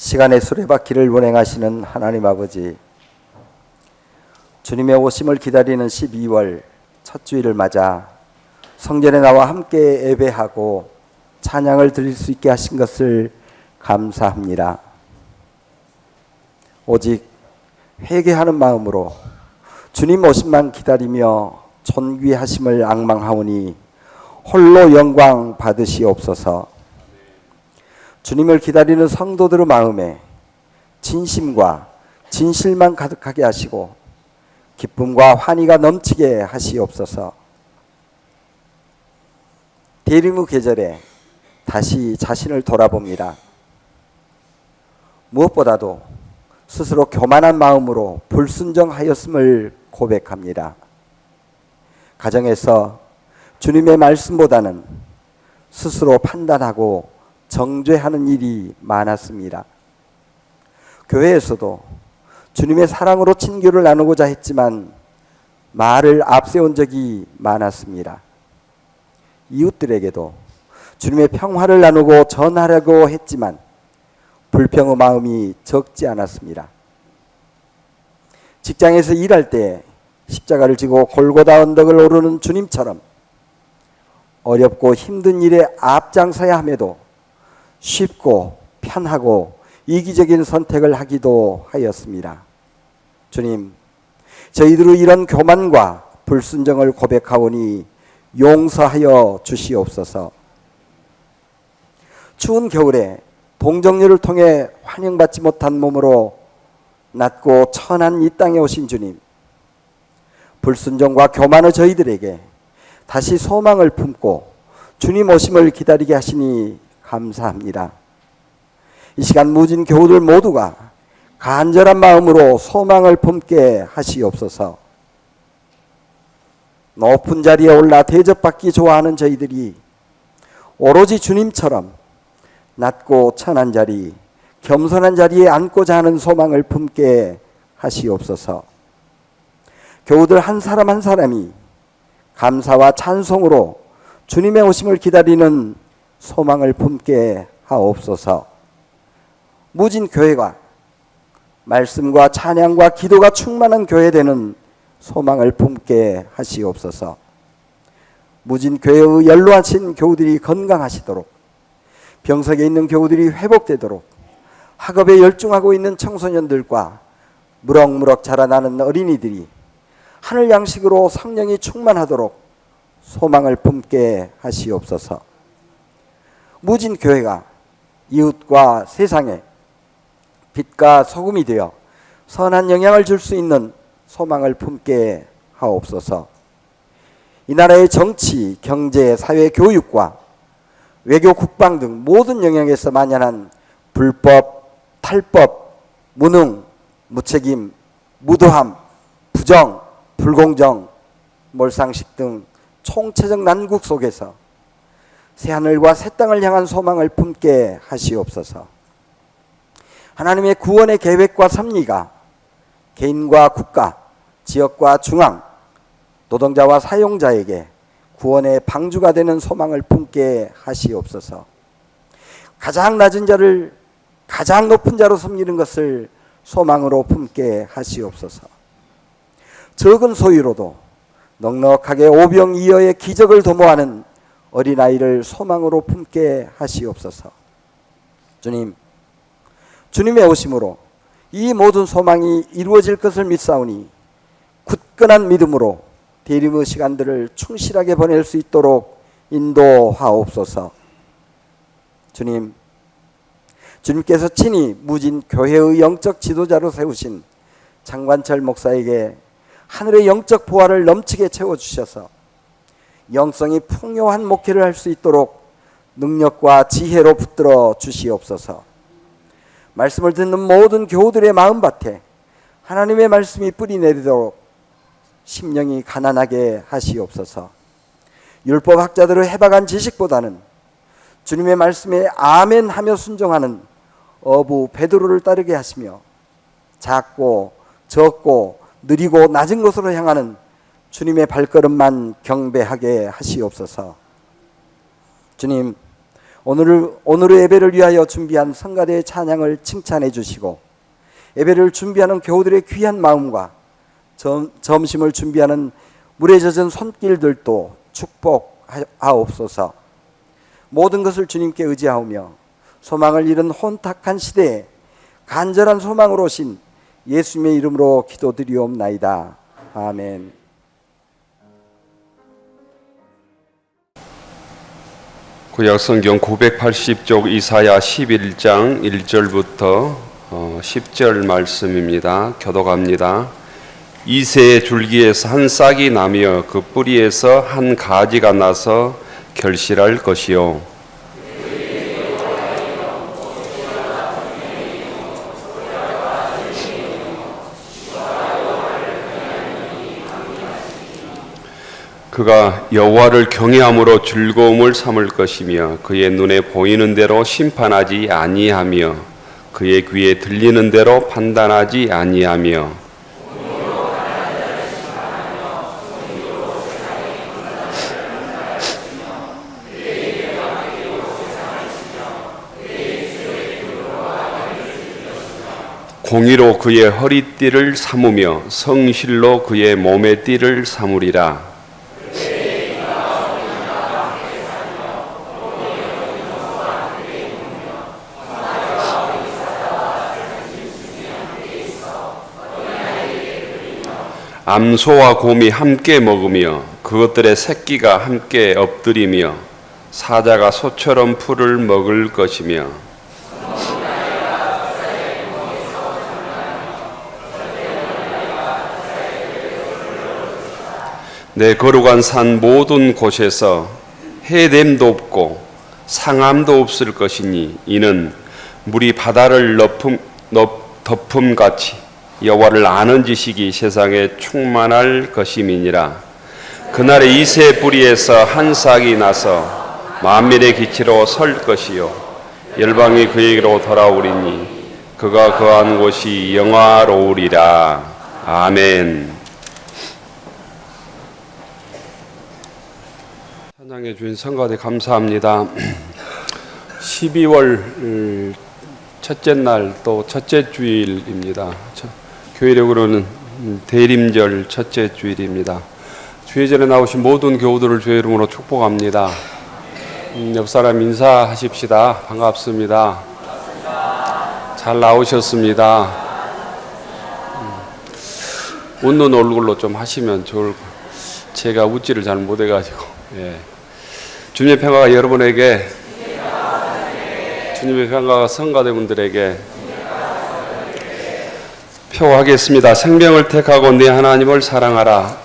시간의 수레바퀴를 운행하시는 하나님 아버지, 주님의 오심을 기다리는 12월 첫 주일을 맞아 성전에 나와 함께 예배하고 찬양을 드릴 수 있게 하신 것을 감사합니다. 오직 회개하는 마음으로 주님 오심만 기다리며 존귀하심을 앙망하오니 홀로 영광 받으시옵소서. 주님을 기다리는 성도들의 마음에 진심과 진실만 가득하게 하시고 기쁨과 환희가 넘치게 하시옵소서. 대림의 계절에 다시 자신을 돌아봅니다. 무엇보다도 스스로 교만한 마음으로 불순종하였음을 고백합니다. 가정에서 주님의 말씀보다는 스스로 판단하고 정죄하는 일이 많았습니다. 교회에서도 주님의 사랑으로 친교를 나누고자 했지만 말을 앞세운 적이 많았습니다. 이웃들에게도 주님의 평화를 나누고 전하려고 했지만 불평의 마음이 적지 않았습니다. 직장에서 일할 때 십자가를 지고 골고다 언덕을 오르는 주님처럼 어렵고 힘든 일에 앞장서야 함에도 쉽고 편하고 이기적인 선택을 하기도 하였습니다. 주님, 저희들의 이런 교만과 불순종을 고백하오니 용서하여 주시옵소서. 추운 겨울에 동정녀를 통해 환영받지 못한 몸으로 낮고 천한 이 땅에 오신 주님, 불순종과 교만의 저희들에게 다시 소망을 품고 주님 오심을 기다리게 하시니 감사합니다. 이 시간 무진 교우들 모두가 간절한 마음으로 소망을 품게 하시옵소서. 높은 자리에 올라 대접받기 좋아하는 저희들이 오로지 주님처럼 낮고 천한 자리, 겸손한 자리에 앉고자 하는 소망을 품게 하시옵소서. 교우들 한 사람 한 사람이 감사와 찬송으로 주님의 오심을 기다리는 소망을 품게 하옵소서. 무진 교회가 말씀과 찬양과 기도가 충만한 교회 되는 소망을 품게 하시옵소서. 무진 교회의 연로하신 교우들이 건강하시도록, 병석에 있는 교우들이 회복되도록, 학업에 열중하고 있는 청소년들과 무럭무럭 자라나는 어린이들이 하늘 양식으로 성령이 충만하도록 소망을 품게 하시옵소서. 무진 교회가 이웃과 세상에 빛과 소금이 되어 선한 영향을 줄 수 있는 소망을 품게 하옵소서. 이 나라의 정치, 경제, 사회, 교육과 외교, 국방 등 모든 영역에서 만연한 불법, 탈법, 무능, 무책임, 무도함, 부정, 불공정, 몰상식 등 총체적 난국 속에서 새하늘과 새 땅을 향한 소망을 품게 하시옵소서. 하나님의 구원의 계획과 섭리가 개인과 국가, 지역과 중앙, 노동자와 사용자에게 구원의 방주가 되는 소망을 품게 하시옵소서. 가장 낮은 자를 가장 높은 자로 섬기는 것을 소망으로 품게 하시옵소서. 적은 소유로도 넉넉하게 오병이어의 기적을 도모하는 어린아이를 소망으로 품게 하시옵소서. 주님, 주님의 오심으로 이 모든 소망이 이루어질 것을 믿사오니 굳건한 믿음으로 대림의 시간들을 충실하게 보낼 수 있도록 인도하옵소서. 주님, 주님께서 친히 무진 교회의 영적 지도자로 세우신 장관철 목사에게 하늘의 영적 보화를 넘치게 채워주셔서 영성이 풍요한 목회를 할 수 있도록 능력과 지혜로 붙들어 주시옵소서. 말씀을 듣는 모든 교우들의 마음밭에 하나님의 말씀이 뿌리 내리도록 심령이 가난하게 하시옵소서. 율법학자들의 해박한 지식보다는 주님의 말씀에 아멘하며 순종하는 어부 베드로를 따르게 하시며 작고 적고 느리고 낮은 곳으로 향하는 주님의 발걸음만 경배하게 하시옵소서. 주님, 오늘의 예배를 위하여 준비한 성가대의 찬양을 칭찬해 주시고, 예배를 준비하는 교우들의 귀한 마음과 점심을 준비하는 물에 젖은 손길들도 축복하옵소서. 모든 것을 주님께 의지하오며 소망을 잃은 혼탁한 시대에 간절한 소망으로 오신 예수님의 이름으로 기도드리옵나이다. 아멘. 구약성경 980쪽 이사야 11장 1절부터 10절 말씀입니다. 교독합니다. 이새의 줄기에서 한 싹이 나며 그 뿌리에서 한 가지가 나서 결실할 것이요. 그가 여호와를 경외함으로 즐거움을 삼을 것이며 그의 눈에 보이는 대로 심판하지 아니하며 그의 귀에 들리는 대로 판단하지 아니하며 공의로 그의 허리띠를 삼으며 성실로 그의 몸의 띠를 삼으리라. 암소와 곰이 함께 먹으며 그것들의 새끼가 함께 엎드리며 사자가 소처럼 풀을 먹을 것이며 내 거룩한 산 모든 곳에서 해됨도 없고 상함도 없을 것이니 이는 물이 바다를 덮음같이 여호와를 아는 지식이 세상에 충만할 것임이니라. 그날에 이새 뿌리에서 한 싹이 나서 만민의 기치로 설 것이요 열방이 그에게로 돌아오리니 그가 거한 곳이 영화로우리라. 아멘. 찬양해 주신 성가대 감사합니다. 12월 첫째 날 또 첫째 주일입니다. 교회력으로는 대림절 첫째 주일입니다. 주의전에 나오신 모든 교우들을 주의 이름으로 축복합니다. 옆 사람 인사하십시다. 반갑습니다. 잘 나오셨습니다. 웃는 얼굴로 좀 하시면 좋을 것. 제가 웃지를 잘 못해가지고. 예. 주님의 평화가 여러분에게, 주님의 평화가 성가대분들에게 표하겠습니다. 생명을 택하고 네 하나님을 사랑하라.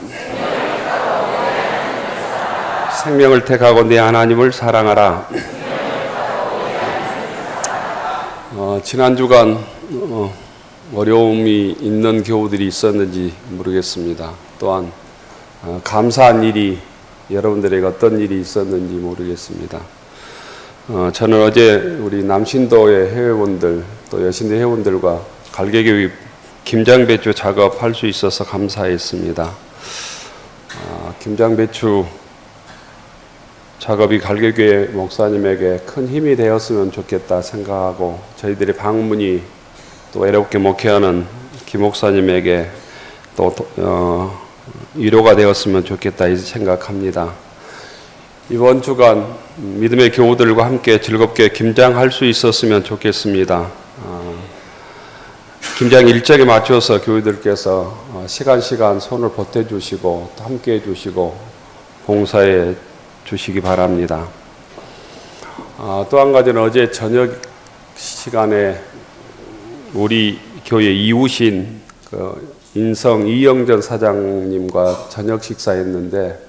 생명을 택하고 네 하나님을 사랑하라. 지난 주간 어려움이 있는 교우들이 있었는지 모르겠습니다. 또한 감사한 일이 여러분들에게 어떤 일이 있었는지 모르겠습니다. 저는 어제 우리 남신도의 회원들 또 여신도 회원들과 갈개교회 김장배추 작업할 수 있어서 감사했습니다. 김장배추 작업이 갈개교회 목사님에게 큰 힘이 되었으면 좋겠다 생각하고 저희들의 방문이 또 외롭게 목회하는 김 목사님에게 또 위로가 되었으면 좋겠다 이 생각합니다. 이번 주간 믿음의 교우들과 함께 즐겁게 김장할 수 있었으면 좋겠습니다. 김장 일정에 맞춰서 교우들께서 시간 손을 보태주시고 또 함께 해주시고 봉사해 주시기 바랍니다. 또 한 가지는 어제 저녁 시간에 우리 교회 이웃인 인성 이영전 사장님과 저녁 식사했는데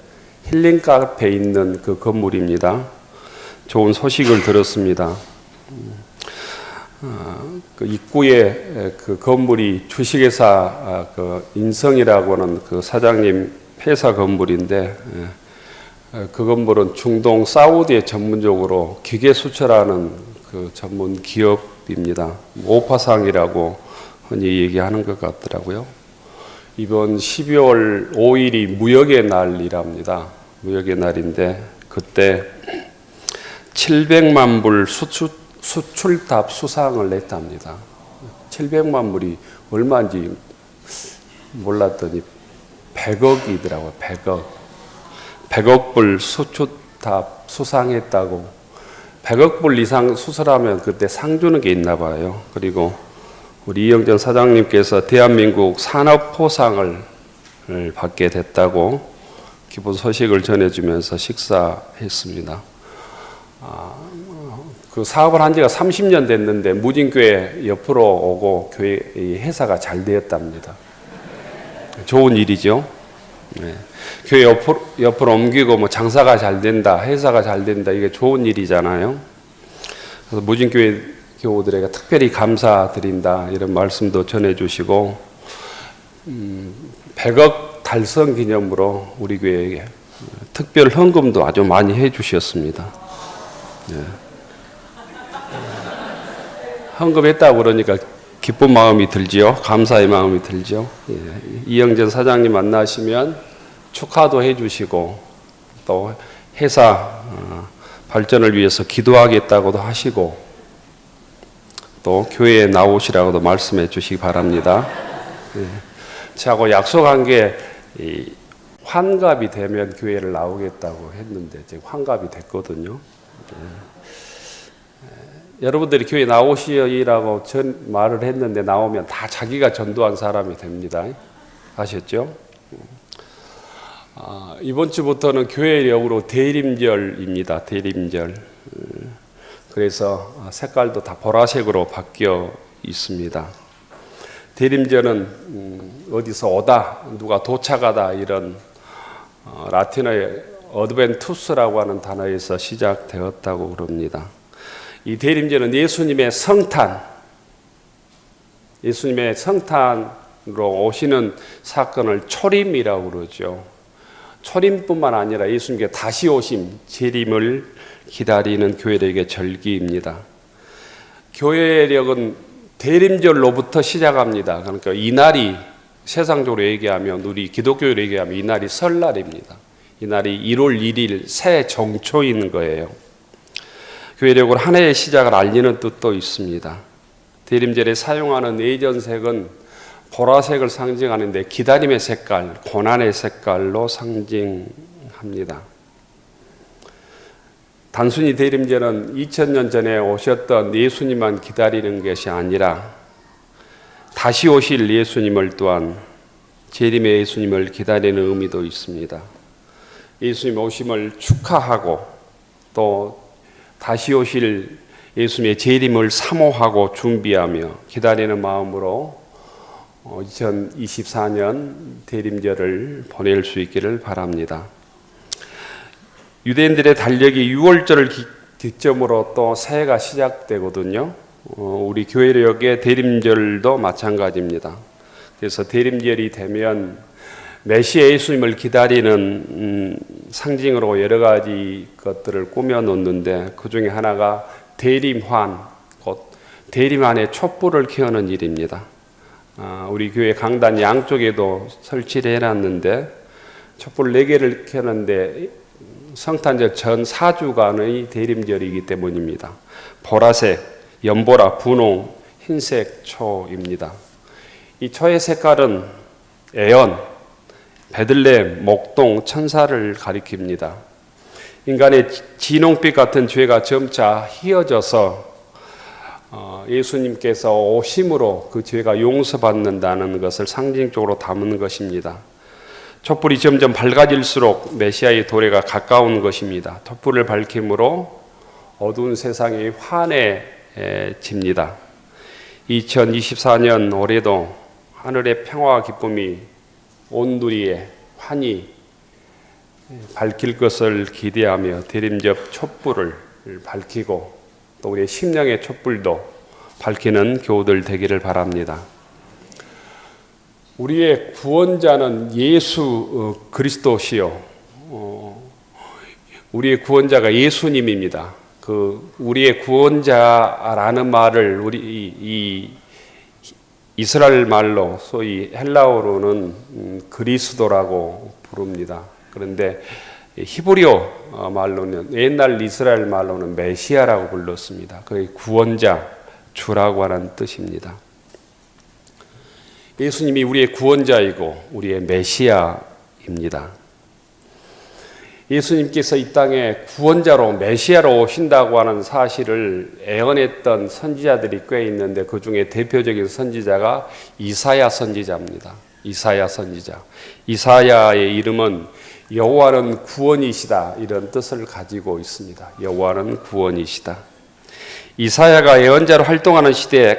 힐링 카페에 있는 그 건물입니다. 좋은 소식을 들었습니다. 그 입구에 그 건물이 주식회사 인성이라고 하는 그 사장님 회사 건물인데 그 건물은 중동 사우디에 전문적으로 기계 수출하는 그 전문 기업입니다. 오파상이라고 흔히 얘기하는 것 같더라고요. 이번 12월 5일이 무역의 날이랍니다. 무역의 날인데 그때 700만 불 수출답 수상을 냈답니다. 700만 불이 얼마인지 몰랐더니 100억이더라고요. 100억 불 수출답 수상했다고. 100억 불 이상 수술하면 그때 상 주는 게 있나 봐요. 그리고 우리 이영전 사장님께서 대한민국 산업포상을 받게 됐다고 기쁜 소식을 전해주면서 식사했습니다. 그 사업을 한 지가 30년 됐는데 무진교회 옆으로 오고 교회 회사가 잘 되었답니다. 좋은 일이죠. 네. 교회 옆으로 옮기고 뭐 장사가 잘 된다, 회사가 잘 된다, 이게 좋은 일이잖아요. 그래서 무진교회 교우들에게 특별히 감사드린다 이런 말씀도 전해주시고 100억 달성 기념으로 우리 교회에게 특별 헌금도 아주 많이 해주셨습니다. 네. 헌금했다고 그러니까 기쁜 마음이 들지요. 감사의 마음이 들죠. 예. 이영전 사장님 만나시면 축하도 해주시고 또 회사 발전을 위해서 기도하겠다고도 하시고 또 교회에 나오시라고도 말씀해 주시기 바랍니다. 예. 저하고 약속한 게 환갑이 되면 교회를 나오겠다고 했는데 지금 환갑이 됐거든요. 예. 여러분들이 교회 나오시라고 전 말을 했는데 나오면 다 자기가 전도한 사람이 됩니다. 아셨죠? 이번 주부터는 교회력으로 대림절입니다. 대림절. 그래서 색깔도 다 보라색으로 바뀌어 있습니다. 대림절은 어디서 오다, 누가 도착하다 이런 라틴어의 어드벤투스라고 하는 단어에서 시작되었다고 그럽니다. 이 대림절은 예수님의 성탄, 예수님의 성탄으로 오시는 사건을 초림이라고 그러죠. 초림뿐만 아니라 예수님께 다시 오심, 재림을 기다리는 교회력의 절기입니다. 교회력은 대림절로부터 시작합니다. 그러니까 이날이 세상적으로 얘기하면 우리 기독교로 얘기하면 이날이 설날입니다. 이날이 1월 1일 새 정초인 거예요. 교회력으로 한 해의 시작을 알리는 뜻도 있습니다. 대림절에 사용하는 예전색은 보라색을 상징하는데 기다림의 색깔, 고난의 색깔로 상징합니다. 단순히 대림절은 2000년 전에 오셨던 예수님만 기다리는 것이 아니라 다시 오실 예수님을 또한 재림의 예수님을 기다리는 의미도 있습니다. 예수님 오심을 축하하고 또 다시 오실 예수님의 재림을 사모하고 준비하며 기다리는 마음으로 2024년 대림절을 보낼 수 있기를 바랍니다. 유대인들의 달력이 6월절을 기점으로 또 새해가 시작되거든요. 우리 교회력의 대림절도 마찬가지입니다. 그래서 대림절이 되면 메시아 예수님을 기다리는 상징으로 여러 가지 것들을 꾸며 놓는데 그 중에 하나가 대림환, 곧 대림환에 촛불을 켜는 일입니다. 우리 교회 강단 양쪽에도 설치를 해놨는데 촛불 4개를 켜는데 성탄절 전 4주간의 대림절이기 때문입니다. 보라색, 연보라, 분홍, 흰색 초입니다. 이 초의 색깔은 애연, 베들레헴, 목동, 천사를 가리킵니다. 인간의 진홍빛 같은 죄가 점차 희어져서 예수님께서 오심으로 그 죄가 용서받는다는 것을 상징적으로 담은 것입니다. 촛불이 점점 밝아질수록 메시아의 도래가 가까운 것입니다. 촛불을 밝힘으로 어두운 세상이 환해집니다. 2024년 올해도 하늘의 평화와 기쁨이 온 누리에 환히 밝힐 것을 기대하며 대림절 촛불을 밝히고 또 우리의 심령의 촛불도 밝히는 교우들 되기를 바랍니다. 우리의 구원자는 예수 그리스도시요. 우리의 구원자가 예수님입니다. 그 우리의 구원자라는 말을 우리 이스라엘 말로 소위 헬라어로는 그리스도라고 부릅니다. 그런데 히브리어 말로는 옛날 이스라엘 말로는 메시아라고 불렀습니다. 거의 구원자, 주라고 하는 뜻입니다. 예수님이 우리의 구원자이고 우리의 메시아입니다. 예수님께서 이 땅에 구원자로 메시아로 오신다고 하는 사실을 예언했던 선지자들이 꽤 있는데 그 중에 대표적인 선지자가 이사야 선지자입니다. 이사야 선지자. 이사야의 이름은 여호와는 구원이시다 이런 뜻을 가지고 있습니다. 여호와는 구원이시다. 이사야가 예언자로 활동하는 시대에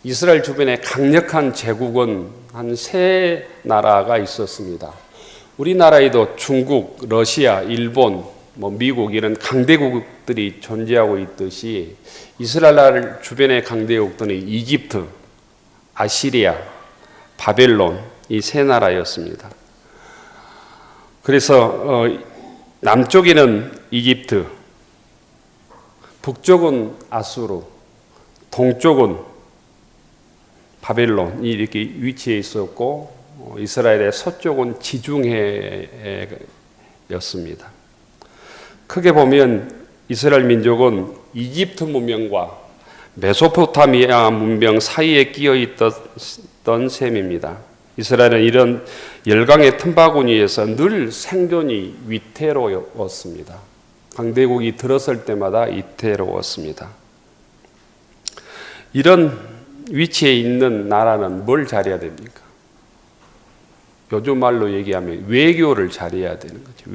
이스라엘 주변에 강력한 제국은 한 세 나라가 있었습니다. 우리나라에도 중국, 러시아, 일본, 미국 이런 강대국들이 존재하고 있듯이 이스라엘 주변의 강대국들은 이집트, 아시리아, 바벨론 이 세 나라였습니다. 그래서 남쪽에는 이집트, 북쪽은 아수르, 동쪽은 바벨론이 이렇게 위치해 있었고 이스라엘의 서쪽은 지중해였습니다. 크게 보면 이스라엘 민족은 이집트 문명과 메소포타미아 문명 사이에 끼어 있던 셈입니다. 이스라엘은 이런 열강의 틈바구니에서 늘 생존이 위태로웠습니다. 강대국이 들었을 때마다 위태로웠습니다. 이런 위치에 있는 나라는 뭘 잘해야 됩니까? 요즘 말로 얘기하면 외교를 잘해야 되는 거죠.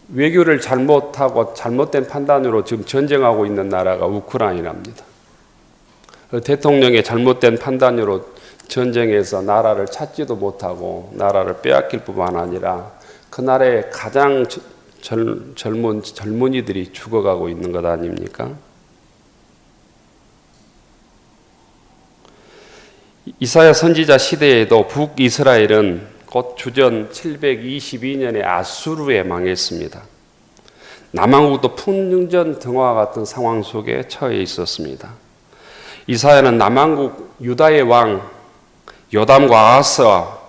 외교를 잘못하고 잘못된 판단으로 지금 전쟁하고 있는 나라가 우크라이나입니다. 대통령의 잘못된 판단으로 전쟁에서 나라를 찾지도 못하고 나라를 빼앗길 뿐만 아니라 그 나라의 가장 젊은이들이 죽어가고 있는 것 아닙니까? 이사야 선지자 시대에도 북이스라엘은 곧 주전 722년에 아수르에 망했습니다. 남한국도 풍전 등화 같은 상황 속에 처해 있었습니다. 이사야는 남한국 유다의 왕 요담과 아하스와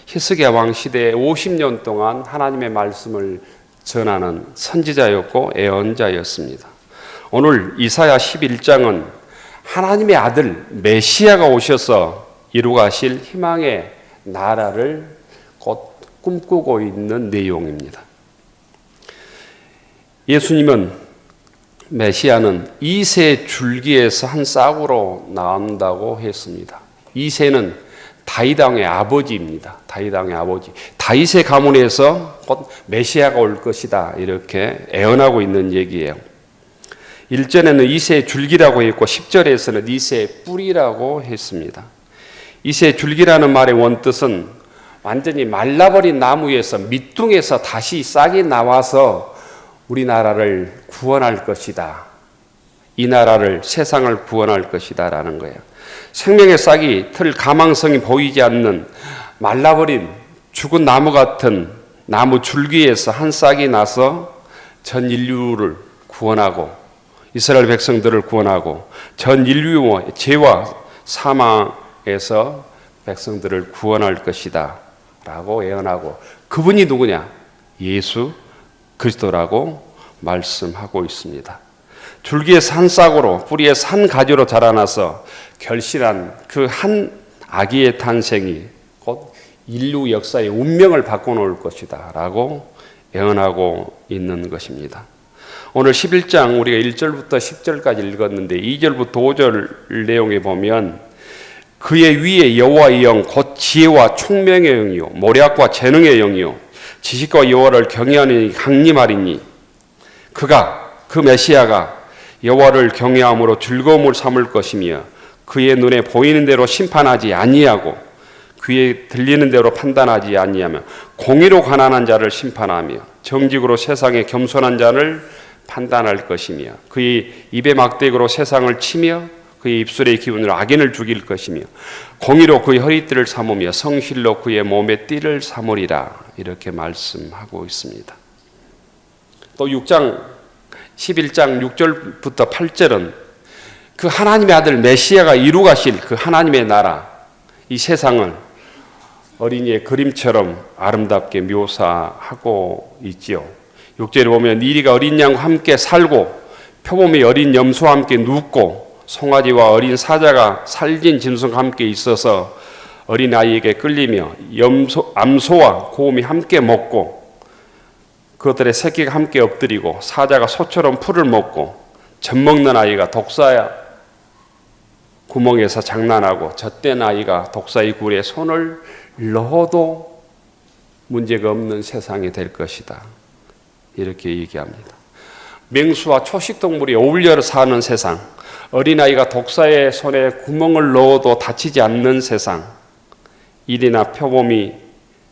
히스기야 왕 시대에 50년 동안 하나님의 말씀을 전하는 선지자였고 예언자였습니다. 오늘 이사야 11장은 하나님의 아들 메시아가 오셔서 이루가실 희망의 나라를 곧 꿈꾸고 있는 내용입니다. 예수님은 메시아는 이새 줄기에서 한 싹으로 나온다고 했습니다. 이새는 다윗 왕의 아버지입니다. 다윗 왕의 아버지. 다윗의 가문에서 곧 메시아가 올 것이다. 이렇게 예언하고 있는 얘기예요. 1절에는 이새의 줄기라고 했고 10절에서는 이새의 뿌리라고 했습니다. 이새의 줄기라는 말의 원뜻은 완전히 말라버린 나무에서 밑둥에서 다시 싹이 나와서 우리나라를 구원할 것이다. 이 나라를 세상을 구원할 것이다 라는 거예요. 생명의 싹이 틀 가망성이 보이지 않는 말라버린 죽은 나무 같은 나무 줄기에서 한 싹이 나서 전 인류를 구원하고 이스라엘 백성들을 구원하고 전 인류의 죄와 사망에서 백성들을 구원할 것이다 라고 예언하고 그분이 누구냐? 예수 그리스도라고 말씀하고 있습니다. 줄기에서 한 싹으로 뿌리에서 한 가지로 자라나서 결실한 그 한 아기의 탄생이 곧 인류 역사의 운명을 바꿔놓을 것이다 라고 예언하고 있는 것입니다. 오늘 11장 우리가 1절부터 10절까지 읽었는데 2절부터 5절 내용에 보면 그의 위에 여호와의 영 곧 지혜와 총명의 영이요 모략과 재능의 영이요 지식과 여호와를 경외하는 강림하리니 그가 그 메시아가 여호와를 경외함으로 즐거움을 삼을 것이며 그의 눈에 보이는 대로 심판하지 아니하고 귀에 들리는 대로 판단하지 아니하며 공의로 가난한 자를 심판하며 정직으로 세상에 겸손한 자를 판단할 것이며 그의 입의 막대기로 세상을 치며 그의 입술의 기운으로 악인을 죽일 것이며 공의로 그의 허리띠를 삼으며 성실로 그의 몸의 띠를 삼으리라 이렇게 말씀하고 있습니다. 또 11장 6절부터 8절은 그 하나님의 아들 메시아가 이루가실 그 하나님의 나라 이 세상을 어린이의 그림처럼 아름답게 묘사하고 있지요. 6절에 보면 니리가 어린 양과 함께 살고 표범이 어린 염소와 함께 눕고 송아지와 어린 사자가 살진 짐승과 함께 있어서 어린 아이에게 끌리며 암소와 고음이 함께 먹고 그것들의 새끼가 함께 엎드리고 사자가 소처럼 풀을 먹고 젖 먹는 아이가 독사 구멍에서 장난하고 젖된 아이가 독사의 굴에 손을 넣어도 문제가 없는 세상이 될 것이다. 이렇게 얘기합니다. 맹수와 초식동물이 어울려 사는 세상, 어린아이가 독사의 손에 구멍을 넣어도 다치지 않는 세상, 일이나 표범이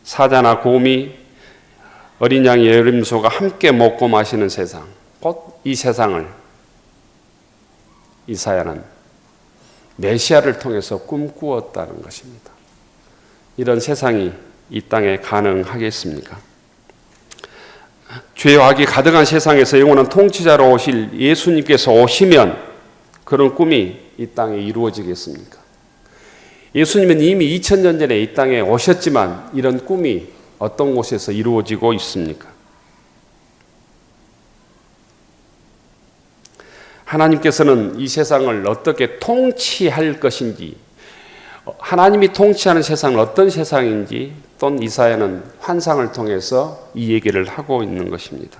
사자나 곰이 어린 양의 여림소가 함께 먹고 마시는 세상, 곧 이 세상을 이사야는 메시아를 통해서 꿈꾸었다는 것입니다. 이런 세상이 이 땅에 가능하겠습니까? 죄와 악이 가득한 세상에서 영원한 통치자로 오실 예수님께서 오시면 그런 꿈이 이 땅에 이루어지겠습니까? 예수님은 이미 2000년 전에 이 땅에 오셨지만 이런 꿈이 어떤 곳에서 이루어지고 있습니까? 하나님께서는 이 세상을 어떻게 통치할 것인지, 하나님이 통치하는 세상은 어떤 세상인지 또는 이사야는 환상을 통해서 이 얘기를 하고 있는 것입니다.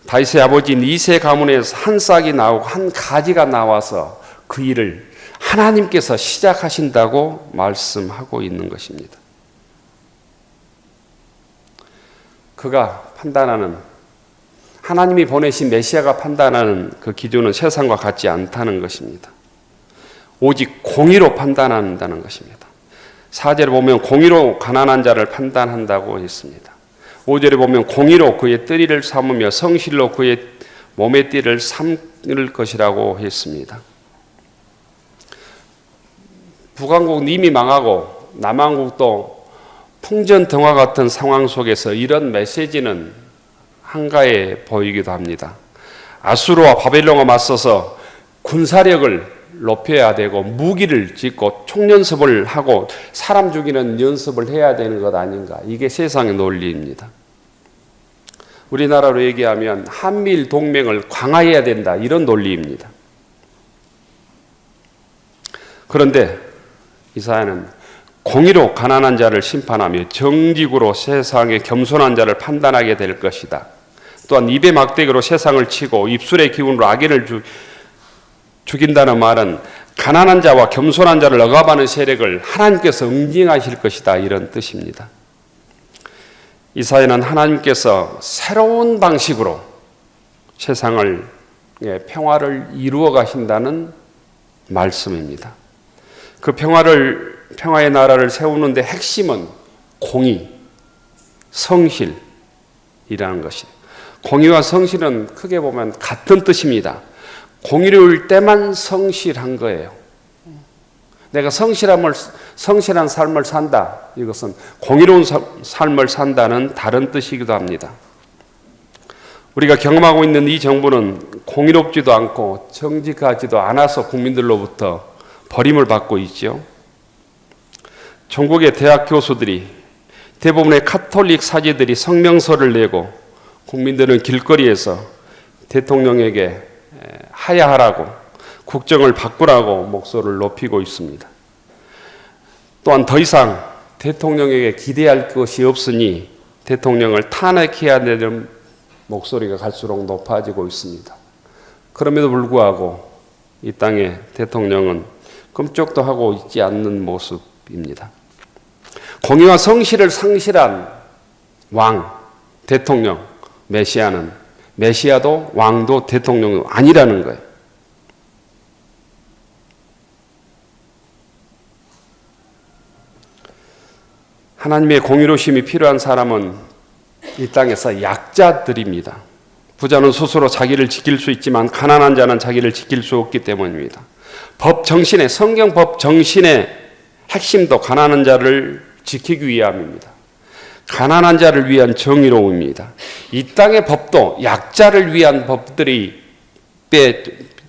다윗의 아버지인 이새 가문에서 한 싹이 나오고 한 가지가 나와서 그 일을 하나님께서 시작하신다고 말씀하고 있는 것입니다. 그가 판단하는, 하나님이 보내신 메시아가 판단하는 그 기준은 세상과 같지 않다는 것입니다. 오직 공의로 판단한다는 것입니다. 4절에 보면 공의로 가난한 자를 판단한다고 했습니다. 5절에 보면 공의로 그의 뜰이를 삼으며 성실로 그의 몸의 띠를 삼을 것이라고 했습니다. 북왕국은 이미 망하고 남왕국도 풍전등화 같은 상황 속에서 이런 메시지는 한가해 보이기도 합니다. 아수르와 바벨론과 맞서서 군사력을 높여야 되고 무기를 짓고 총연습을 하고 사람 죽이는 연습을 해야 되는 것 아닌가. 이게 세상의 논리입니다. 우리나라로 얘기하면 한미일 동맹을 강화해야 된다. 이런 논리입니다. 그런데 이사야는 공의로 가난한 자를 심판하며 정직으로 세상의 겸손한 자를 판단하게 될 것이다. 또한 입의 막대기로 세상을 치고 입술의 기운으로 악인을 죽인다는 말은 가난한 자와 겸손한 자를 억압하는 세력을 하나님께서 응징하실 것이다. 이런 뜻입니다. 이사야는 하나님께서 새로운 방식으로 세상을 평화를 이루어 가신다는 말씀입니다. 그 평화의 나라를 세우는데 핵심은 공의, 성실이라는 것이에요. 공의와 성실은 크게 보면 같은 뜻입니다. 공의로울 때만 성실한 거예요. 내가 성실한 삶을 산다. 이것은 공의로운 삶을 산다는 다른 뜻이기도 합니다. 우리가 경험하고 있는 이 정부는 공의롭지도 않고 정직하지도 않아서 국민들로부터 버림을 받고 있죠. 전국의 대학 교수들이, 대부분의 카톨릭 사제들이 성명서를 내고 국민들은 길거리에서 대통령에게 하야하라고, 국정을 바꾸라고 목소리를 높이고 있습니다. 또한 더 이상 대통령에게 기대할 것이 없으니 대통령을 탄핵해야 되는 목소리가 갈수록 높아지고 있습니다. 그럼에도 불구하고 이 땅의 대통령은 끔찍도 하고 있지 않는 모습입니다. 공의와 성실을 상실한 왕, 대통령, 메시아도 왕도 대통령도 아니라는 거예요. 하나님의 공의로심이 필요한 사람은 이 땅에서 약자들입니다. 부자는 스스로 자기를 지킬 수 있지만 가난한 자는 자기를 지킬 수 없기 때문입니다. 법 정신의, 성경 법 정신의 핵심도 가난한 자를 지키기 위함입니다. 가난한 자를 위한 정의로움입니다. 이 땅의 법도 약자를 위한 법들이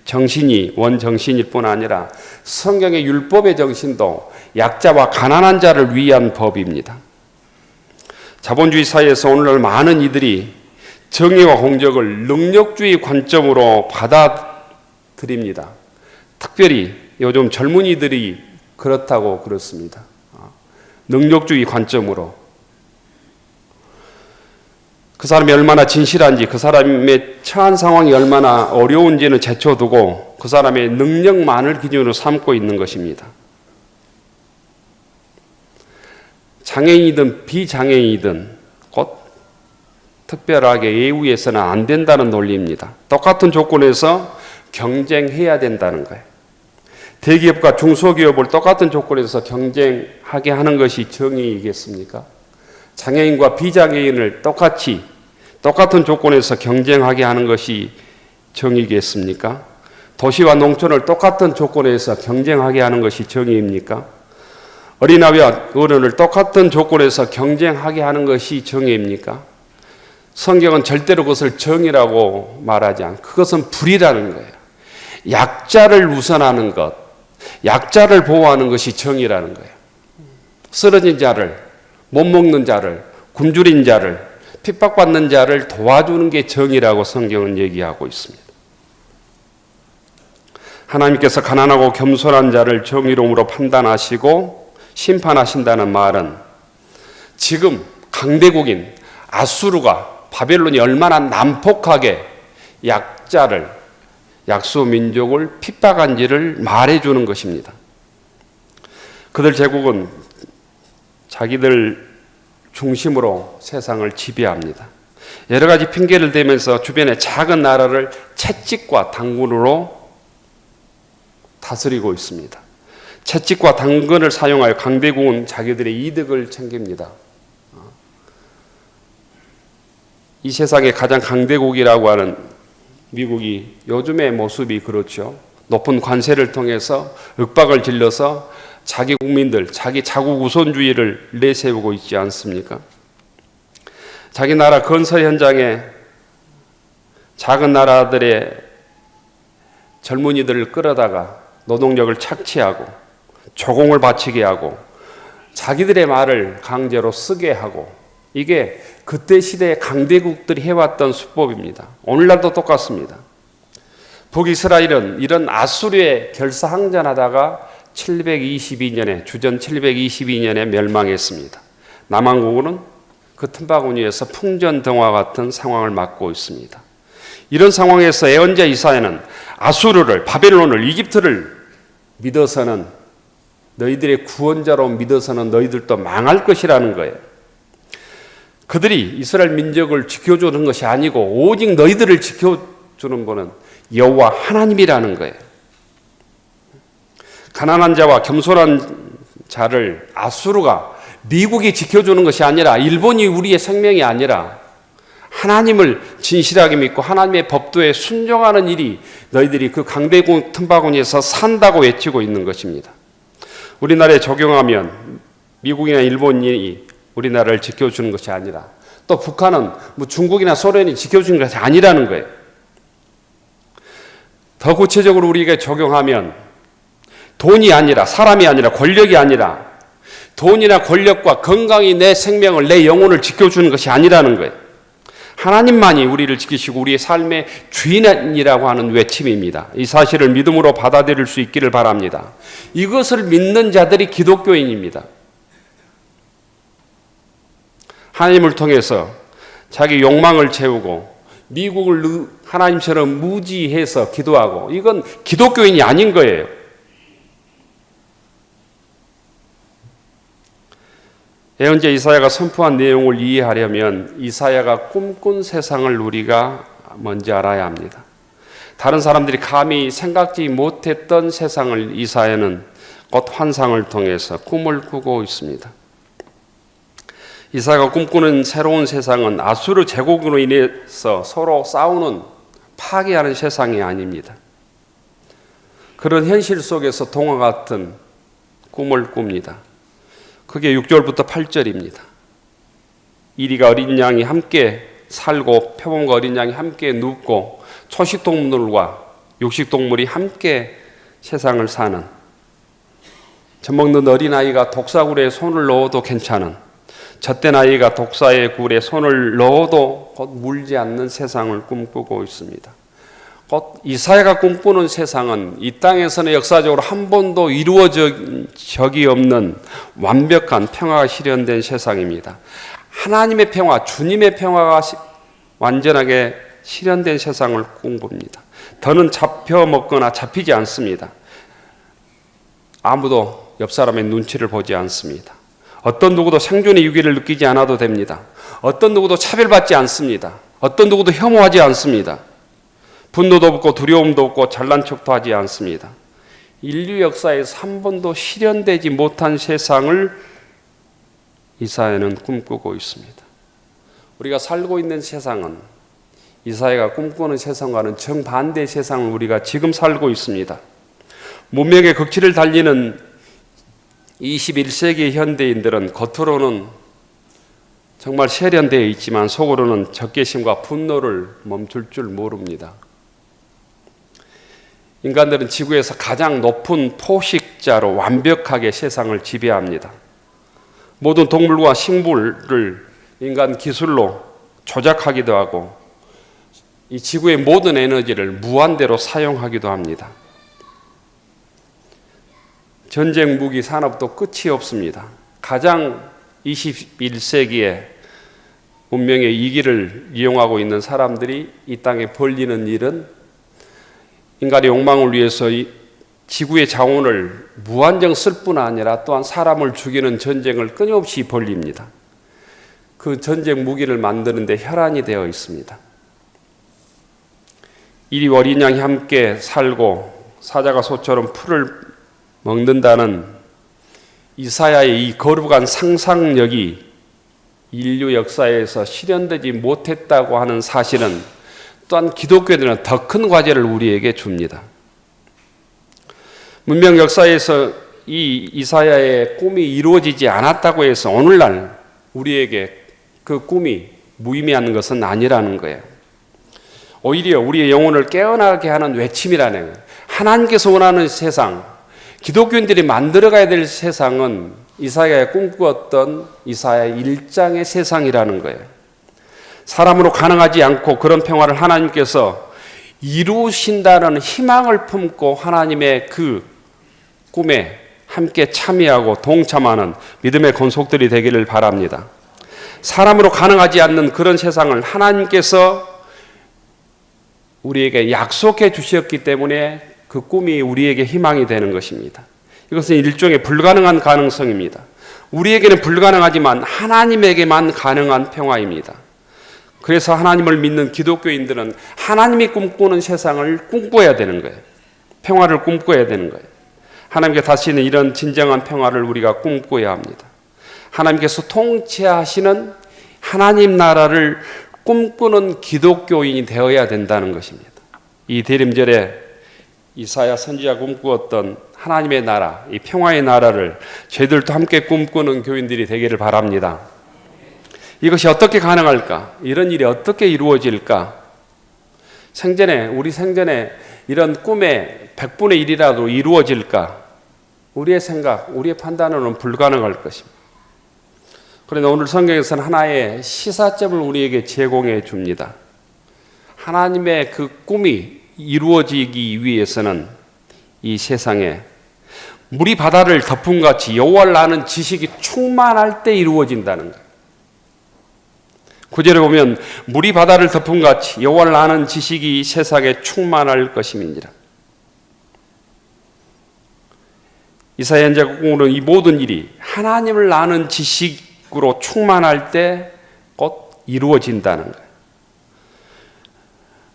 정신이 원정신일 뿐 아니라 성경의 율법의 정신도 약자와 가난한 자를 위한 법입니다. 자본주의 사회에서 오늘날 많은 이들이 정의와 공정을 능력주의 관점으로 받아들입니다. 특별히 요즘 젊은이들이 그렇다고 그렇습니다. 능력주의 관점으로. 그 사람이 얼마나 진실한지, 그 사람의 처한 상황이 얼마나 어려운지는 제쳐두고 그 사람의 능력만을 기준으로 삼고 있는 것입니다. 장애인이든 비장애인이든 곧 특별하게 예우해서는 안 된다는 논리입니다. 똑같은 조건에서 경쟁해야 된다는 거예요. 대기업과 중소기업을 똑같은 조건에서 경쟁하게 하는 것이 정의이겠습니까? 장애인과 비장애인을 똑같은 조건에서 경쟁하게 하는 것이 정의겠습니까? 도시와 농촌을 똑같은 조건에서 경쟁하게 하는 것이 정의입니까? 어린아이와 어른을 똑같은 조건에서 경쟁하게 하는 것이 정의입니까? 성경은 절대로 그것을 정의라고 말하지 않고 그것은 불이라는 거예요. 약자를 우선하는 것, 약자를 보호하는 것이 정의라는 거예요. 쓰러진 자를, 못 먹는 자를, 굶주린 자를, 핍박받는 자를 도와주는 게 정의라고 성경은 얘기하고 있습니다. 하나님께서 가난하고 겸손한 자를 정의로움으로 판단하시고 심판하신다는 말은 지금 강대국인 아수르가 바벨론이 얼마나 난폭하게 약소 민족을 핍박한지를 말해주는 것입니다. 그들 제국은 자기들 중심으로 세상을 지배합니다. 여러 가지 핑계를 대면서 주변의 작은 나라를 채찍과 당근으로 다스리고 있습니다. 채찍과 당근을 사용하여 강대국은 자기들의 이득을 챙깁니다. 이 세상의 가장 강대국이라고 하는 미국이 요즘의 모습이 그렇죠. 높은 관세를 통해서 윽박을 질러서 자기 국민들, 자기 자국 우선주의를 내세우고 있지 않습니까? 자기 나라 건설 현장에 작은 나라들의 젊은이들을 끌어다가 노동력을 착취하고 조공을 바치게 하고 자기들의 말을 강제로 쓰게 하고 이게 그때 시대의 강대국들이 해왔던 수법입니다. 오늘날도 똑같습니다. 북이스라엘은 이런 아수르에 결사항전하다가 722년에 주전 722년에 멸망했습니다. 남한국은 그 틈바구니에서 풍전등화 같은 상황을 맞고 있습니다. 이런 상황에서 예언자 이사야는 아수르를, 바벨론을, 이집트를 믿어서는 너희들의 구원자로 믿어서는 너희들도 망할 것이라는 거예요. 그들이 이스라엘 민족을 지켜주는 것이 아니고 오직 너희들을 지켜주는 분은 여호와 하나님이라는 거예요. 가난한 자와 겸손한 자를 아수르가 미국이 지켜주는 것이 아니라 일본이 우리의 생명이 아니라 하나님을 진실하게 믿고 하나님의 법도에 순종하는 일이 너희들이 그 강대국 틈바구니에서 산다고 외치고 있는 것입니다. 우리나라에 적용하면 미국이나 일본이 우리나라를 지켜주는 것이 아니라 또 북한은 뭐 중국이나 소련이 지켜주는 것이 아니라는 거예요. 더 구체적으로 우리에게 적용하면 돈이 아니라 사람이 아니라 권력이 아니라 돈이나 권력과 건강이 내 생명을 내 영혼을 지켜주는 것이 아니라는 거예요. 하나님만이 우리를 지키시고 우리의 삶의 주인이라고 하는 외침입니다. 이 사실을 믿음으로 받아들일 수 있기를 바랍니다. 이것을 믿는 자들이 기독교인입니다. 하나님을 통해서 자기 욕망을 채우고 미국을 하나님처럼 무지해서 기도하고 이건 기독교인이 아닌 거예요. 예언자 이사야가 선포한 내용을 이해하려면 이사야가 꿈꾼 세상을 우리가 먼저 알아야 합니다. 다른 사람들이 감히 생각지 못했던 세상을 이사야는 곧 환상을 통해서 꿈을 꾸고 있습니다. 이사야가 꿈꾸는 새로운 세상은 아수르 제국으로 인해서 서로 싸우는 파괴하는 세상이 아닙니다. 그런 현실 속에서 동화 같은 꿈을 꿉니다. 그게 6절부터 8절입니다. 이리가 어린 양이 함께 살고 표범과 어린 양이 함께 눕고 초식동물과 육식동물이 함께 세상을 사는 젖먹는 어린아이가 독사굴에 손을 넣어도 괜찮은, 젖된 아이가 독사의 굴에 손을 넣어도 곧 물지 않는 세상을 꿈꾸고 있습니다. 곧 이사야가 꿈꾸는 세상은 이 땅에서는 역사적으로 한 번도 이루어진 적이 없는 완벽한 평화가 실현된 세상입니다. 하나님의 평화, 주님의 평화가 완전하게 실현된 세상을 꿈꿉니다. 더는 잡혀먹거나 잡히지 않습니다. 아무도 옆 사람의 눈치를 보지 않습니다. 어떤 누구도 생존의 위기를 느끼지 않아도 됩니다. 어떤 누구도 차별받지 않습니다. 어떤 누구도 혐오하지 않습니다. 분노도 없고 두려움도 없고 잘난 척도 하지 않습니다. 인류 역사에서 한 번도 실현되지 못한 세상을 이사야는 꿈꾸고 있습니다. 우리가 살고 있는 세상은 이사야가 꿈꾸는 세상과는 정반대의 세상을 우리가 지금 살고 있습니다. 문명의 극치를 달리는 21세기 현대인들은 겉으로는 정말 세련되어 있지만 속으로는 적개심과 분노를 멈출 줄 모릅니다. 인간들은 지구에서 가장 높은 포식자로 완벽하게 세상을 지배합니다. 모든 동물과 식물을 인간 기술로 조작하기도 하고 이 지구의 모든 에너지를 무한대로 사용하기도 합니다. 전쟁 무기 산업도 끝이 없습니다. 가장 21세기에 문명의 이기를 이용하고 있는 사람들이 이 땅에 벌리는 일은 인간의 욕망을 위해서 이 지구의 자원을 무한정 쓸 뿐 아니라 또한 사람을 죽이는 전쟁을 끊임없이 벌립니다. 그 전쟁 무기를 만드는 데 혈안이 되어 있습니다. 이리 어린 양이 함께 살고 사자가 소처럼 풀을 먹는다는 이사야의 이 거룩한 상상력이 인류 역사에서 실현되지 못했다고 하는 사실은 또한 기독교인들은 더 큰 과제를 우리에게 줍니다. 문명 역사에서 이 이사야의 꿈이 이루어지지 않았다고 해서 오늘날 우리에게 그 꿈이 무의미한 것은 아니라는 거예요. 오히려 우리의 영혼을 깨어나게 하는 외침이라는 거예요. 하나님께서 원하는 세상, 기독교인들이 만들어가야 될 세상은 이사야가 꿈꾸었던 이사야 1장의 세상이라는 거예요. 사람으로 가능하지 않고 그런 평화를 하나님께서 이루신다는 희망을 품고 하나님의 그 꿈에 함께 참여하고 동참하는 믿음의 권속들이 되기를 바랍니다. 사람으로 가능하지 않는 그런 세상을 하나님께서 우리에게 약속해 주셨기 때문에 그 꿈이 우리에게 희망이 되는 것입니다. 이것은 일종의 불가능한 가능성입니다. 우리에게는 불가능하지만 하나님에게만 가능한 평화입니다. 그래서 하나님을 믿는 기독교인들은 하나님이 꿈꾸는 세상을 꿈꿔야 되는 거예요. 평화를 꿈꿔야 되는 거예요. 하나님께 다시는 이런 진정한 평화를 우리가 꿈꿔야 합니다. 하나님께서 통치하시는 하나님 나라를 꿈꾸는 기독교인이 되어야 된다는 것입니다. 이 대림절에 이사야 선지자가 꿈꾸었던 하나님의 나라, 이 평화의 나라를 저희들도 함께 꿈꾸는 교인들이 되기를 바랍니다. 이것이 어떻게 가능할까? 이런 일이 어떻게 이루어질까? 우리 생전에 이런 꿈의 100분의 1이라도 이루어질까? 우리의 생각, 우리의 판단으로는 불가능할 것입니다. 그런데 오늘 성경에서는 하나의 시사점을 우리에게 제공해 줍니다. 하나님의 그 꿈이 이루어지기 위해서는 이 세상에 물이 바다를 덮음같이 여호와를 아는 지식이 충만할 때 이루어진다는 거예요. 9절에 보면 물이 바다를 덮음같이 여호와를 아는 지식이 세상에 충만할 것임이니라. 이사야 선지자가 꿈꾸는 이 모든 일이 하나님을 아는 지식으로 충만할 때 곧 이루어진다는 거예요.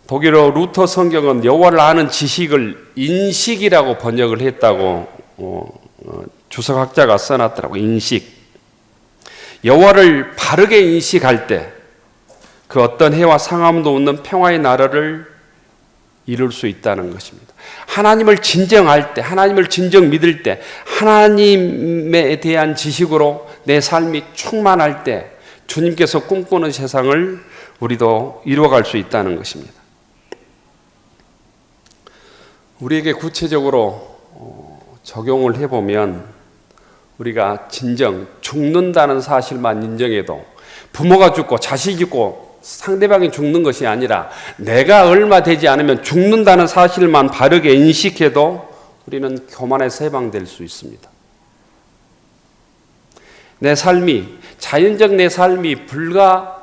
독일어 루터 성경은 여호와를 아는 지식을 인식이라고 번역을 했다고 주석학자가 써놨더라고요. 인식. 여호와를 바르게 인식할 때 그 어떤 해와 상함도 없는 평화의 나라를 이룰 수 있다는 것입니다. 하나님을 진정할 때, 하나님을 진정 믿을 때, 하나님에 대한 지식으로 내 삶이 충만할 때 주님께서 꿈꾸는 세상을 우리도 이루어갈 수 있다는 것입니다. 우리에게 구체적으로 적용을 해보면 우리가 진정 죽는다는 사실만 인정해도 부모가 죽고 자식이 죽고 상대방이 죽는 것이 아니라 내가 얼마 되지 않으면 죽는다는 사실만 바르게 인식해도 우리는 교만에서 해방될 수 있습니다. 내 삶이, 자연적 내 삶이 불과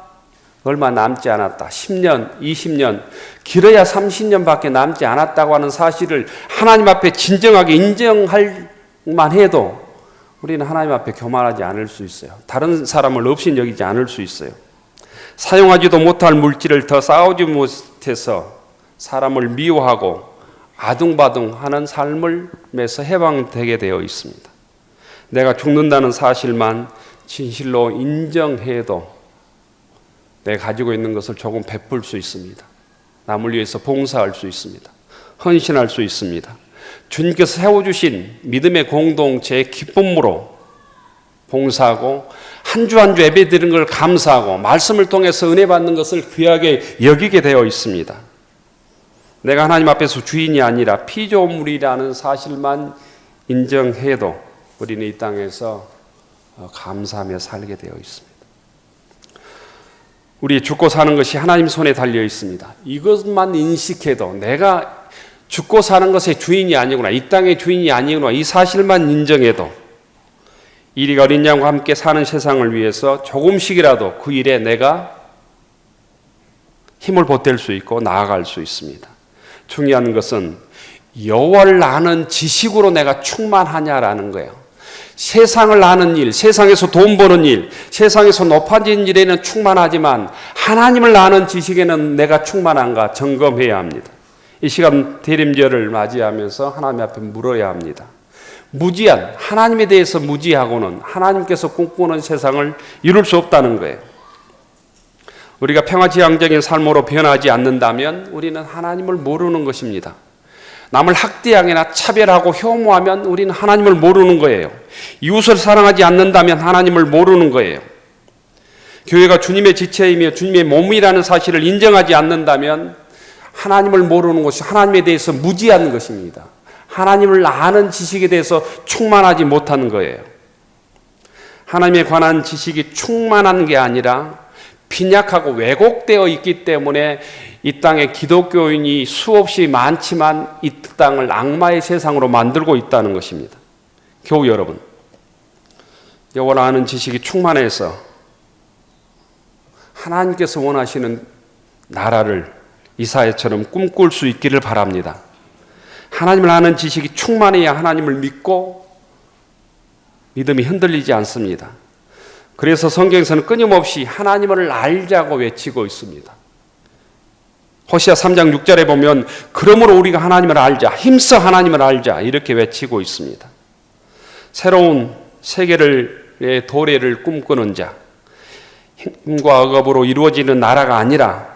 얼마 남지 않았다. 10년, 20년, 길어야 30년 밖에 남지 않았다고 하는 사실을 하나님 앞에 진정하게 인정할 만 해도 우리는 하나님 앞에 교만하지 않을 수 있어요. 다른 사람을 없인 여기지 않을 수 있어요. 사용하지도 못할 물질을 더 쌓아오지 못해서 사람을 미워하고 아둥바둥하는 삶에서 해방되게 되어 있습니다. 내가 죽는다는 사실만 진실로 인정해도 내가 가지고 있는 것을 조금 베풀 수 있습니다. 남을 위해서 봉사할 수 있습니다. 헌신할 수 있습니다. 주님께서 세워주신 믿음의 공동체의 기쁨으로 봉사하고 한 주 한 주 예배 드리는 걸 감사하고 말씀을 통해서 은혜 받는 것을 귀하게 여기게 되어 있습니다. 내가 하나님 앞에서 주인이 아니라 피조물이라는 사실만 인정해도 우리는 이 땅에서 감사하며 살게 되어 있습니다. 우리 죽고 사는 것이 하나님 손에 달려 있습니다. 이것만 인식해도 내가 죽고 사는 것의 주인이 아니구나, 이 땅의 주인이 아니구나, 이 사실만 인정해도 이리가 어린 양과 함께 사는 세상을 위해서 조금씩이라도 그 일에 내가 힘을 보탤 수 있고 나아갈 수 있습니다. 중요한 것은 여호와를 아는 지식으로 내가 충만하냐라는 거예요. 세상을 아는 일, 세상에서 돈 버는 일, 세상에서 높아진 일에는 충만하지만 하나님을 아는 지식에는 내가 충만한가 점검해야 합니다. 이 시간 대림절을 맞이하면서 하나님 앞에 물어야 합니다. 무지한, 하나님에 대해서 무지하고는 하나님께서 꿈꾸는 세상을 이룰 수 없다는 거예요. 우리가 평화지향적인 삶으로 변하지 않는다면 우리는 하나님을 모르는 것입니다. 남을 학대하거나 차별하고 혐오하면 우리는 하나님을 모르는 거예요. 이웃을 사랑하지 않는다면 하나님을 모르는 거예요. 교회가 주님의 지체이며 주님의 몸이라는 사실을 인정하지 않는다면 하나님을 모르는 것이 하나님에 대해서 무지한 것입니다. 하나님을 아는 지식에 대해서 충만하지 못하는 거예요. 하나님에 관한 지식이 충만한 게 아니라 빈약하고 왜곡되어 있기 때문에 이 땅에 기독교인이 수없이 많지만 이 땅을 악마의 세상으로 만들고 있다는 것입니다. 교우 여러분, 여호와를 아는 지식이 충만해서 하나님께서 원하시는 나라를 이사야처럼 꿈꿀 수 있기를 바랍니다. 하나님을 아는 지식이 충만해야 하나님을 믿고 믿음이 흔들리지 않습니다. 그래서 성경에서는 끊임없이 하나님을 알자고 외치고 있습니다. 호시아 3장 6절에 보면 그러므로 우리가 하나님을 알자, 힘써 하나님을 알자 이렇게 외치고 있습니다. 새로운 세계의 도래를 꿈꾸는 자, 힘과 억압으로 이루어지는 나라가 아니라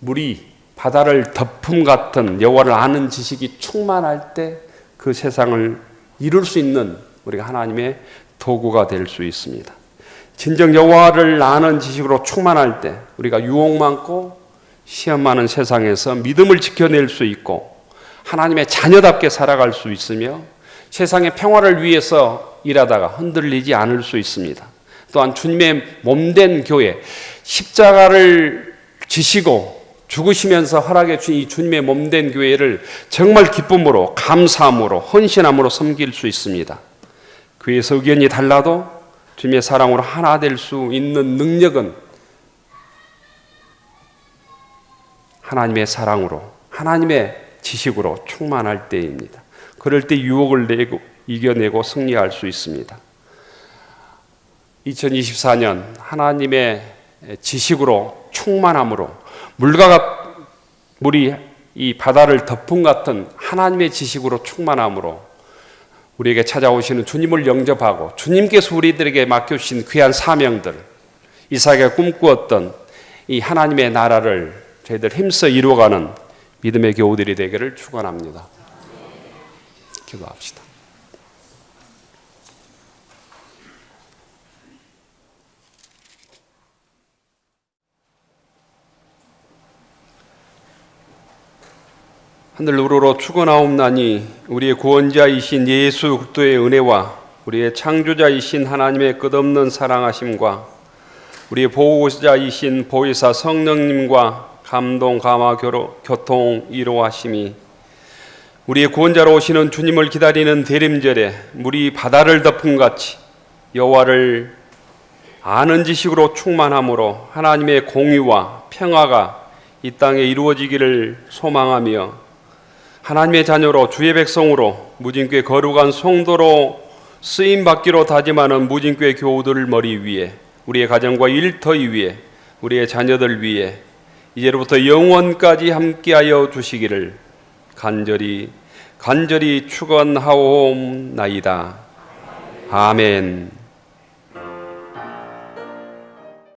물이 바다를 덮음 같은 여호와를 아는 지식이 충만할 때 그 세상을 이룰 수 있는 우리가 하나님의 도구가 될 수 있습니다. 진정 여호와를 아는 지식으로 충만할 때 우리가 유혹 많고 시험 많은 세상에서 믿음을 지켜낼 수 있고 하나님의 자녀답게 살아갈 수 있으며 세상의 평화를 위해서 일하다가 흔들리지 않을 수 있습니다. 또한 주님의 몸된 교회, 십자가를 지시고 죽으시면서 허락해 주신 이 주님의 몸된 교회를 정말 기쁨으로 감사함으로 헌신함으로 섬길 수 있습니다. 교회에서 의견이 달라도 주님의 사랑으로 하나 될 수 있는 능력은 하나님의 사랑으로, 하나님의 지식으로 충만할 때입니다. 그럴 때 유혹을 이겨내고 승리할 수 있습니다. 2024년 하나님의 지식으로 충만함으로 물이 이 바다를 덮음 같은 하나님의 지식으로 충만함으로 우리에게 찾아오시는 주님을 영접하고 주님께서 우리들에게 맡겨주신 귀한 사명들, 이삭이가 꿈꾸었던 이 하나님의 나라를 저희들 힘써 이루어가는 믿음의 교우들이 되기를 축원합니다. 기도합시다. 하늘 우러러 축원하옵나니 우리의 구원자이신 예수 그리스도의 은혜와 우리의 창조자이신 하나님의 끝없는 사랑하심과 우리의 보호자이신 보혜사 성령님과 감동, 감화, 교통, 이루하심이 우리의 구원자로 오시는 주님을 기다리는 대림절에 물이 바다를 덮음같이 여호와를 아는 지식으로 충만함으로 하나님의 공의와 평화가 이 땅에 이루어지기를 소망하며 하나님의 자녀로 주의 백성으로 무진교회 거룩한 성도로 쓰임받기로 다짐하는 무진교회 교우들 머리 위에 우리의 가정과 일터위 위에 우리의 자녀들 위에 이제로부터 영원까지 함께하여 주시기를 간절히 축원하옵나이다. 아멘.